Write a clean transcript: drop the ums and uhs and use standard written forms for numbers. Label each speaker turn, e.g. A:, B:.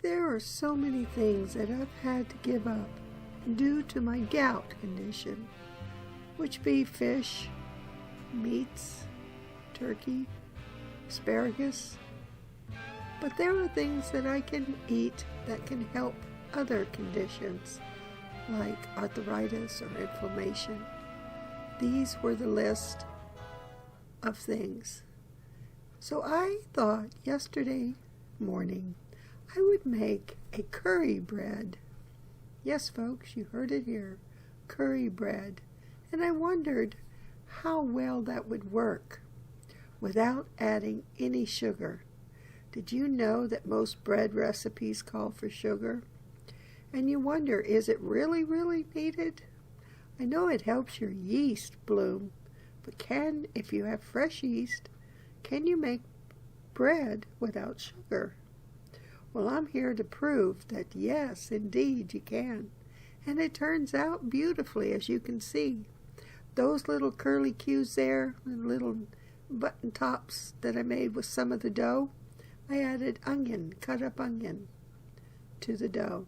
A: There are so many things that I've had to give up due to my gout condition, which be fish, meats, turkey, asparagus. But there are things that I can eat that can help other conditions, like arthritis or inflammation. These were the list of things. So I thought yesterday morning I would make a curry bread. Yes, folks, you heard it here, curry bread. And I wondered how well that would work without adding any sugar. Did you know that most bread recipes call for sugar? And you wonder, is it really needed? I know it helps your yeast bloom, but if you have fresh yeast, can you make bread without sugar? Well, I'm here to prove that yes, indeed you can. And it turns out beautifully, as you can see. Those little curly cues there, and little button tops that I made with some of the dough, I added onion, cut up onion, to the dough.